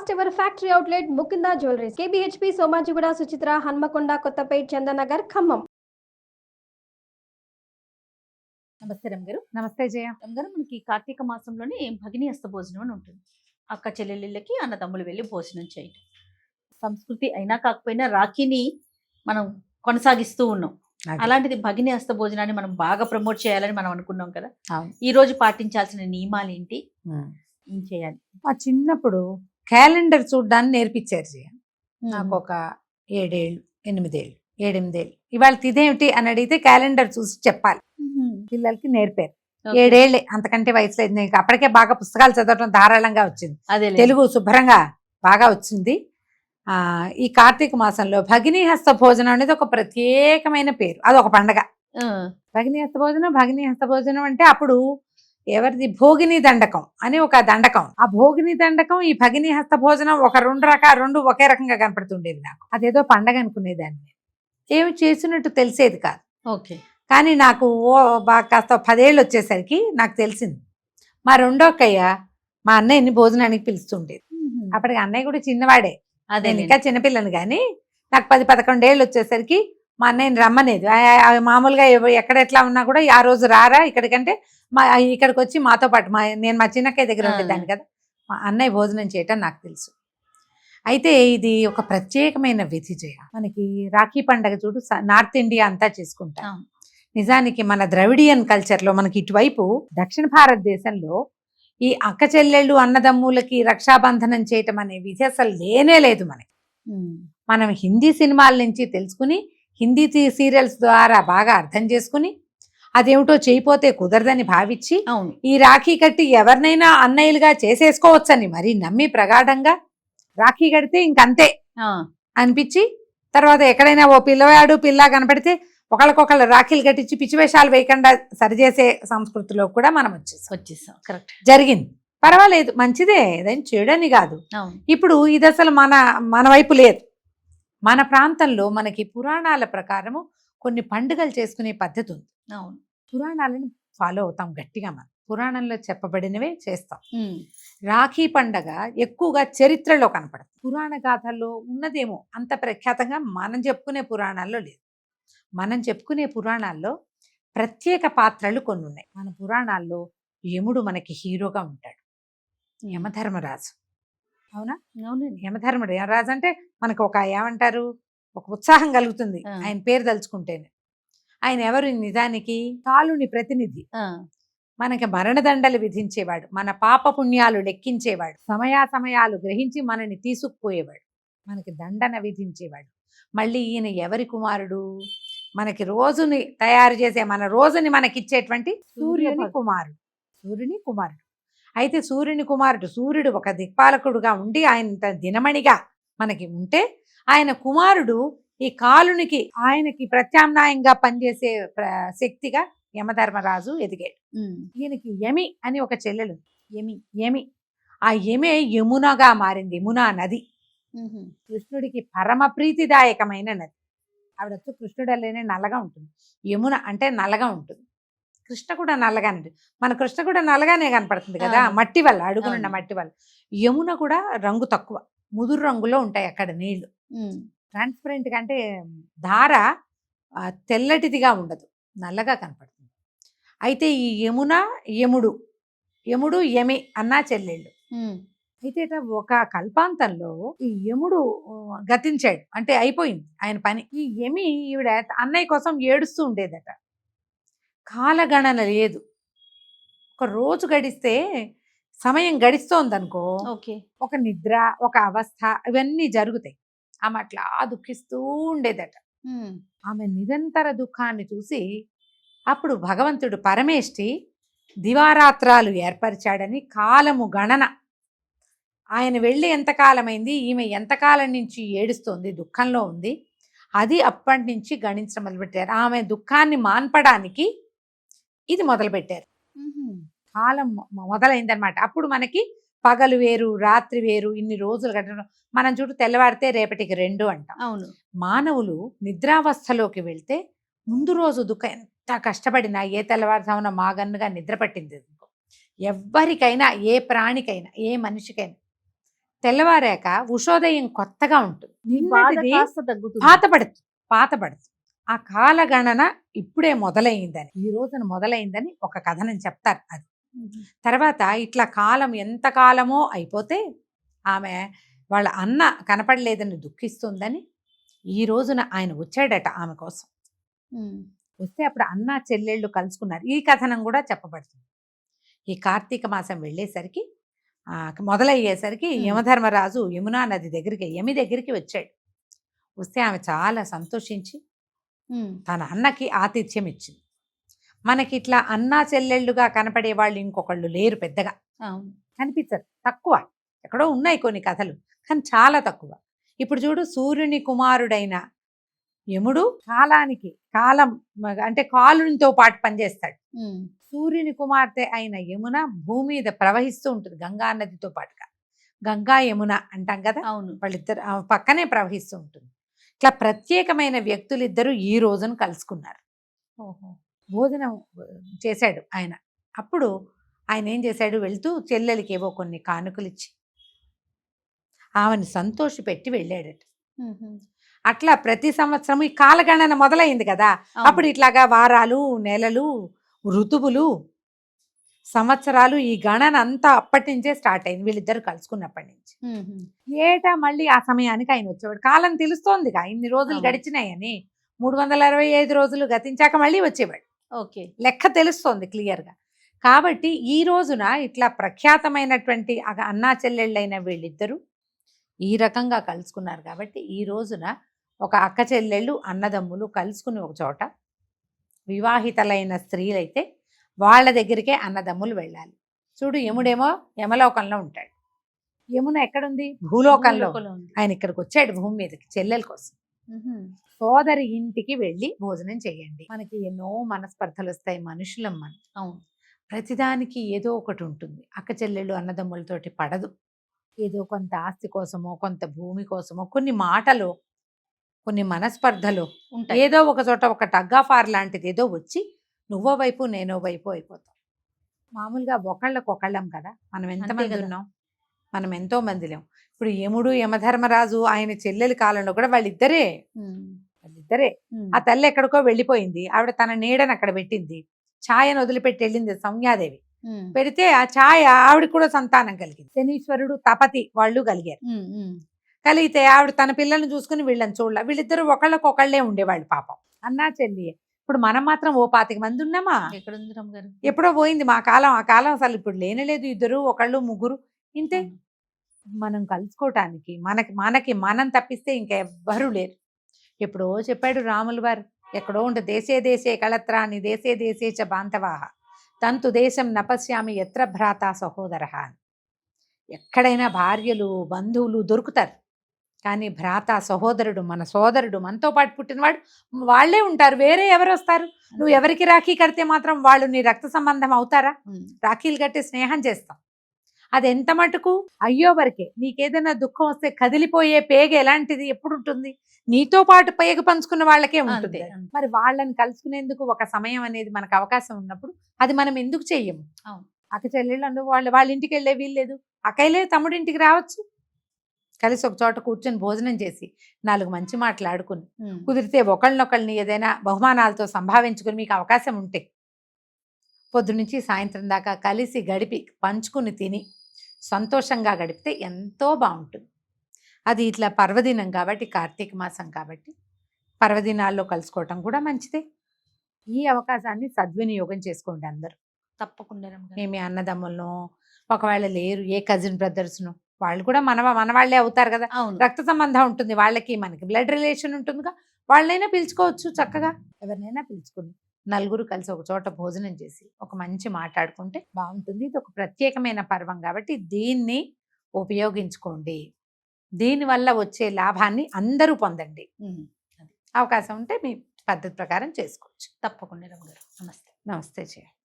First ever factory outlet Mukunda jewelleries KBHP Somajiguda Suchitra Hanamkonda Kothapet Chandanagar Khammam. నమస్తే రమ్ గారు. నమస్తే జయ. రమ్ గారు, మనకి కార్తీక మాసంలోనే భగిని హస్త భోజనం అని ఉంటుంది. అక్క చెల్లెళ్ళకి అన్నదమ్ములు వెళ్ళి భోజనం చేయటం సంస్కృతి అయినా కాకపోయినా రాఖీని మనం కొనసాగిస్తూ ఉన్నాం. అలాంటిది భగిని హస్త భోజనాన్ని మనం బాగా ప్రమోట్ చేయాలని మనం అనుకున్నాం కదా. ఈ రోజు పాటించాల్సిన నియమాలు ఏంటి, ఏం చేయాలి? మా చిన్నప్పుడు క్యాలెండర్ చూడ్డాన్ని నేర్పించారు జయ. నాకు ఒక 7 ఏళ్ళు 8 ఏళ్ళు 7 8 ఏళ్ళు. ఇవాళ ఇదేమిటి అని అడిగితే క్యాలెండర్ చూసి చెప్పాలి. పిల్లలకి నేర్పారు. 7 ఏళ్ళే, అంతకంటే వయసు లేదు. ఇంకా అప్పటికే బాగా పుస్తకాలు చదవటం ధారాళంగా వచ్చింది. తెలుగు శుభ్రంగా బాగా వచ్చింది. ఈ కార్తీక మాసంలో భగిని హస్త భోజనం అనేది ఒక ప్రత్యేకమైన పేరు. అదొక పండగ. భగిని హస్త భోజనం అంటే అప్పుడు ఎవరిది భోగిని దండకం అని ఒక దండకం. ఆ భోగిని దండకం ఈ భగిని హస్త భోజనం ఒక రెండు ఒకే రకంగా కనపడుతుండేది నాకు. అదేదో పండగ అనుకునేదాన్ని. ఏమి చేసినట్టు తెలిసేది కాదు. ఓకే. కానీ నాకు కాస్త 10 ఏళ్ళు వచ్చేసరికి నాకు తెలిసింది. మా రెండో అక్కయ్య మా అన్నయ్యని భోజనానికి పిలుస్తుండేది. అప్పటికి అన్నయ్య కూడా చిన్నవాడే, నేను ఇంకా చిన్నపిల్లని. కానీ నాకు 10-11 ఏళ్ళు వచ్చేసరికి మా అన్నయ్యని రమ్మనేది. మామూలుగా ఎక్కడ ఎట్లా ఉన్నా కూడా ఆ రోజు రారా ఇక్కడికంటే ఇక్కడికి వచ్చి మాతో పాటు నేను మా చిన్నక్కయ్య దగ్గర ఉండేదాన్ని కదా. మా అన్నయ్య భోజనం చేయటం నాకు తెలుసు. అయితే ఇది ఒక ప్రత్యేకమైన విధి జయ. మనకి రాఖీ పండగ చూడు నార్త్ ఇండియా అంతా చేసుకుంటాం. నిజానికి మన ద్రవిడియన్ కల్చర్లో మనకి ఇటువైపు దక్షిణ భారతదేశంలో ఈ అక్క చెల్లెళ్ళు అన్నదమ్ములకి రక్షాబంధనం చేయటం అనే విధి అసలు లేనే లేదు మనకి. మనం హిందీ సినిమాల నుంచి తెలుసుకుని హిందీ సీరియల్స్ ద్వారా బాగా అర్థం చేసుకుని అదేమిటో చేయిపోతే కుదరదని భావించి ఈ రాఖీ కట్టి ఎవరినైనా అన్నయ్యలుగా చేసేసుకోవచ్చని మరి నమ్మి ప్రగాఢంగా రాఖీ కడితే ఇంకంతే అనిపించి తర్వాత ఎక్కడైనా ఓ పిల్లవాడు పిల్ల కనపడితే ఒకళ్ళకొకళ్ళు రాఖీలు కట్టించి పిచ్చివేషాలు వేయకుండా సరిచేసే సంస్కృతిలో కూడా మనం వచ్చేసాం. కరెక్ట్, జరిగింది. పర్వాలేదు, మంచిదే, ఏదైనా చేయడని కాదు. ఇప్పుడు ఇది అసలు మన వైపు లేదు. మన ప్రాంతంలో మనకి పురాణాల ప్రకారము కొన్ని పండుగలు చేసుకునే పద్ధతి ఉంది. పురాణాలను ఫాలో అవుతాం గట్టిగా. మనం పురాణంలో చెప్పబడినవే చేస్తాం. రాఖీ పండగ ఎక్కువగా చరిత్రలో కనపడదు. పురాణ గాథల్లో ఉన్నదేమో అంత ప్రఖ్యాతంగా మనం చెప్పుకునే పురాణాల్లో లేదు. మనం చెప్పుకునే పురాణాల్లో ప్రత్యేక పాత్రలు కొన్ని ఉన్నాయి. మన పురాణాల్లో యముడు మనకి హీరోగా ఉంటాడు, యమధర్మరాజు. అవునా? అవునండి. యమధర్మరాజు అంటే మనకు ఒక ఏమంటారు, ఒక ఉత్సాహం కలుగుతుంది ఆయన పేరు తలుచుకుంటేనే. ఆయన ఎవరు? నిజానికి కాలుని ప్రతినిధి. మనకి మరణదండలు విధించేవాడు, మన పాప పుణ్యాలు లెక్కించేవాడు, సమయాలు గ్రహించి మనని తీసుకుపోయేవాడు, మనకి దండన విధించేవాడు. మళ్ళీ ఈయన ఎవరి కుమారుడు? మనకి రోజుని తయారు చేసే మన రోజుని మనకిచ్చేటువంటి సూర్యుని కుమారుడు. అయితే సూర్యుని కుమారుడు, సూర్యుడు ఒక దిక్పాలకుడుగా ఉండి ఆయన దినమణిగా మనకి ఉంటే, ఆయన కుమారుడు ఈ కాలునికి ఆయనకి ప్రత్యామ్నాయంగా పనిచేసే శక్తిగా యమధర్మరాజు ఎదిగాడు. ఈయనకి యమి అని ఒక చెల్లెలు. యమి ఆ యమే యమునగా మారింది. యమునా నది కృష్ణుడికి పరమ ప్రీతిదాయకమైన నది. ఆవిడ కృష్ణుడు అల్లేనే నల్లగా ఉంటుంది. యమున అంటే నల్లగా ఉంటుంది. కృష్ణ కూడా నల్లగానే ఉంటుంది. మన కృష్ణ కూడా నల్లగానే కనపడుతుంది కదా, మట్టి వల్ల, అడుగునున్న మట్టి వల్ల. యమున కూడా రంగు తక్కువ, ముదురు రంగులో ఉంటాయి అక్కడ నీళ్లు. ట్రాన్స్పరెంట్ గా అంటే ధార తెల్లటిదిగా ఉండదు, నల్లగా కనపడుతుంది. అయితే ఈ యముడు యమి అన్నా చెల్లెళ్ళు. అయితే ఒక కల్పాంతంలో ఈ యముడు గతించాడు, అంటే అయిపోయింది ఆయన పని. ఈ యమి ఈవిడ అన్నయ్య కోసం ఏడుస్తూ ఉండేదట. కాలగణన లేదు. ఒక రోజు గడిస్తే సమయం గడిస్తోందనుకో, ఒక నిద్ర, ఒక అవస్థ, ఇవన్నీ జరుగుతాయి. ఆమె అట్లా దుఃఖిస్తూ ఉండేదట. ఆమె నిరంతర దుఃఖాన్ని చూసి అప్పుడు భగవంతుడు పరమేష్టి దివారాత్రాలు ఏర్పరిచాడని కాలము గణన, ఆయన వెళ్ళి ఎంతకాలమైంది, ఈమె ఎంతకాలం నుంచి ఏడుస్తోంది, దుఃఖంలో ఉంది, అది అప్పటి నుంచి గణించడం మొదలుపెట్టారు. ఆమె దుఃఖాన్ని మాన్పడానికి ఇది మొదలుపెట్టారు. కాలం మొదలైందనమాట. అప్పుడు మనకి పగలు వేరు, రాత్రి వేరు, ఇన్ని రోజులు గడపడం. మనం చూడు తెల్లవారితే రేపటికి 2 అంటాం. అవును. మానవులు నిద్రావస్థలోకి వెళ్తే ముందు రోజు దుఃఖం ఎంత కష్టపడినా ఏ తెల్లవారుజామున మాగన్నుగా నిద్ర పట్టింది ఎవ్వరికైనా, ఏ ప్రాణికైనా, ఏ మనిషికైనా తెల్లవారాక ఉషోదయం కొత్తగా ఉంటుంది. బాధ నిన్నటిది కాస్త తగ్గుతుంది. పాతపడుతుంది. ఆ కాలగణన ఇప్పుడే మొదలైందని, ఈ రోజున మొదలైందని ఒక కథనం చెప్తారు. అది తర్వాత ఇట్లా కాలం ఎంత కాలమో అయిపోతే ఆమె వాళ్ళ అన్న కనపడలేదని దుఃఖిస్తుందని ఈ రోజున ఆయన వచ్చాడట ఆమె కోసం. వస్తే అప్పుడు అన్న చెల్లెళ్ళు కలుసుకున్నారు. ఈ కథనం కూడా చెప్పబడుతుంది. ఈ కార్తీక మాసం వెళ్ళేసరికి మొదలయ్యేసరికి యమధర్మరాజు యమునా నది దగ్గరికి యమి దగ్గరికి వచ్చాడు. వస్తే ఆమె చాలా సంతోషించి తన అన్నకి ఆతిథ్యం ఇచ్చింది. మనకి ఇట్లా అన్నా చెల్లెళ్ళుగా కనపడే వాళ్ళు ఇంకొకళ్ళు లేరు, పెద్దగా కనిపించరు, తక్కువ. ఎక్కడో ఉన్నాయి కొన్ని కథలు, కానీ చాలా తక్కువ. ఇప్పుడు చూడు, సూర్యుని కుమారుడైన యముడు కాలం అంటే కాలునితో పాటు పనిచేస్తాడు. సూర్యుని కుమార్తె అయిన యమున భూమి మీద ప్రవహిస్తూ ఉంటుంది గంగా నదితో పాటుగా. గంగా యమున అంటాం కదా, వాళ్ళిద్దరు పక్కనే ప్రవహిస్తూ ఉంటుంది. ఇట్లా ప్రత్యేకమైన వ్యక్తులిద్దరూ ఈ రోజున కలుసుకున్నారు. భోజనం చేశాడు ఆయన. అప్పుడు ఆయన ఏం చేశాడు, వెళ్తూ చెల్లెలకి ఏవో కొన్ని కానుకలు ఇచ్చి ఆమెను సంతోషి పెట్టి వెళ్ళాడట. అట్లా ప్రతి సంవత్సరం ఈ కాలగణన మొదలైంది కదా, అప్పుడు ఇట్లాగా వారాలు, నెలలు, ఋతువులు, సంవత్సరాలు, ఈ గణన అంతా అప్పటి నుంచే స్టార్ట్ అయింది వీళ్ళిద్దరు కలుసుకున్నప్పటి నుంచి. ఏటా మళ్ళీ ఆ సమయానికి ఆయన వచ్చేవాడు. కాలం తెలుస్తోందిగా, ఇన్ని రోజులు గడిచినాయని. 365 రోజులు గతించాక మళ్ళీ వచ్చేవాడు. లెక్క తెలుస్తోంది క్లియర్గా. కాబట్టి ఈ రోజున ఇట్లా ప్రఖ్యాతమైనటువంటి అన్నా చెల్లెళ్ళైన వీళ్ళిద్దరూ ఈ రకంగా కలుసుకున్నారు. కాబట్టి ఈ రోజున ఒక అక్క చెల్లెళ్ళు అన్నదమ్ములు కలుసుకుని ఒక చోట, వివాహితలైన స్త్రీలైతే వాళ్ళ దగ్గరికే అన్నదమ్ములు వెళ్ళాలి. చూడు, యముడేమో యమలోకంలో ఉంటాడు, యమున ఎక్కడుంది, భూలోకంలో. ఆయన ఇక్కడికి వచ్చాడు భూమి మీదకి చెల్లెల కోసం. సోదరి ఇంటికి వెళ్ళి భోజనం చేయండి. మనకి ఎన్నో మనస్పర్ధలు వస్తాయి మనుషులం మనం. అవును, ప్రతిదానికి ఏదో ఒకటి ఉంటుంది. అక్క చెల్లెళ్ళు అన్నదమ్ములతోటి పడదు. ఏదో కొంత ఆస్తి కోసమో, కొంత భూమి కోసమో, కొన్ని మాటలు, కొన్ని మనస్పర్ధలు ఉంటాయి. ఏదో ఒక చోట ఒక టగ్ ఆఫ్ వార్ లాంటిది ఏదో వచ్చి నువ్వో వైపు నేనో వైపు అయిపోతాం. మామూలుగా ఒకళ్ళం కదా, మనం ఎంతమంది ఉన్నాం, మనం ఎంతో మంది లేం. ఇప్పుడు యముడు యమధర్మరాజు ఆయన చెల్లెలి కాలంలో కూడా వాళ్ళిద్దరే. ఆ తల్లి ఎక్కడికో వెళ్ళిపోయింది, ఆవిడ తన నీడని అక్కడ పెట్టింది, ఛాయను వదిలిపెట్టి వెళ్ళింది సౌమ్యాదేవి. పెడితే ఆ ఛాయ ఆవిడ కూడా సంతానం కలిగింది. శనీశ్వరుడు తపతి వాళ్ళు కలిగారు. కలిగితే ఆవిడ తన పిల్లల్ని చూసుకుని వీళ్ళని చూడాల. వీళ్ళిద్దరూ ఒకళ్ళకొకళ్ళే ఉండేవాళ్ళు పాపం, అన్నా చెల్లి. ఇప్పుడు మనం మాత్రం 25 మంది ఉన్నామా? ఎప్పుడో పోయింది మా కాలం. ఆ కాలం అసలు ఇప్పుడు లేనలేదు. ఇద్దరు, ఒకళ్ళు, ముగ్గురు, ఇంతే. మనం కలుసుకోవటానికి మనకి మనం తప్పిస్తే ఇంకెవ్వరూ లేరు. ఎప్పుడో చెప్పాడు రాములు వారు, ఎక్కడో ఉండే దేశే దేశే కళత్రాన్ని దేశే దేశే చ బాంధవాహ తంతు దేశం నపశ్యామి ఎత్ర భ్రాత సహోదర. ఎక్కడైనా భార్యలు, బంధువులు దొరుకుతారు, కానీ భ్రాత, సహోదరుడు, మన సోదరుడు, మనతో పాటు పుట్టినవాడు వాళ్ళే ఉంటారు. వేరే ఎవరు వస్తారు? నువ్వు ఎవరికి రాఖీ కడితే మాత్రం వాళ్ళు నీ రక్త సంబంధం అవుతారా? రాఖీలు కట్టి స్నేహం చేస్తాం, అది ఎంత మటుకు అయ్యో వరకే. నీకేదైనా దుఃఖం వస్తే కదిలిపోయే పేగ ఎలాంటిది ఎప్పుడు ఉంటుంది? నీతో పాటు పేగ పంచుకున్న వాళ్ళకే ఉంటుంది. మరి వాళ్ళని కలుసుకునేందుకు ఒక సమయం అనేది మనకు అవకాశం ఉన్నప్పుడు అది మనం ఎందుకు చెయ్యము? అక్క చెల్లెళ్ళు వాళ్ళ ఇంటికి వెళ్ళే వీల్లేదు, అక్కయ్యలే తమ్ముడింటికి రావచ్చు. కలిసి ఒక చోట కూర్చొని భోజనం చేసి 4 మంచి మాటలు ఆడుకుని, కుదిరితే ఒకళ్ళనొకళ్ళని ఏదైనా బహుమానాలతో సంభావించుకుని మీకు అవకాశం ఉంటే పొద్దునుంచి సాయంత్రం దాకా కలిసి గడిపి పంచుకుని తిని సంతోషంగా గడిపితే ఎంతో బాగుంటుంది. అది ఇట్లా పర్వదినం కాబట్టి, కార్తీక మాసం కాబట్టి పర్వదినాల్లో కలుసుకోవటం కూడా మంచిదే. ఈ అవకాశాన్ని సద్వినియోగం చేసుకోండి అందరూ. తప్పకుండా. మీ అన్నదమ్ములను ఒకవేళ లేరు, ఏ కజిన్ బ్రదర్స్ను, వాళ్ళు కూడా మన వాళ్ళే అవుతారు కదా. రక్త సంబంధం ఉంటుంది వాళ్ళకి, మనకి బ్లడ్ రిలేషన్ ఉంటుందిగా. వాళ్ళనైనా పిలుచుకోవచ్చు చక్కగా, ఎవరినైనా పిలుచుకుని నలుగురు కలిసి ఒక చోట భోజనం చేసి ఒక మంచి మాట్లాడుకుంటే బాగుంటుంది. ఇది ఒక ప్రత్యేకమైన పర్వం కాబట్టి దీన్ని ఉపయోగించుకోండి. దీనివల్ల వచ్చే లాభాన్ని అందరూ పొందండి. అవకాశం ఉంటే మీ పద్ధతి ప్రకారం చేసుకోవచ్చు. తప్పకుండా రమగారు. నమస్తే. నమస్తే చేయండి.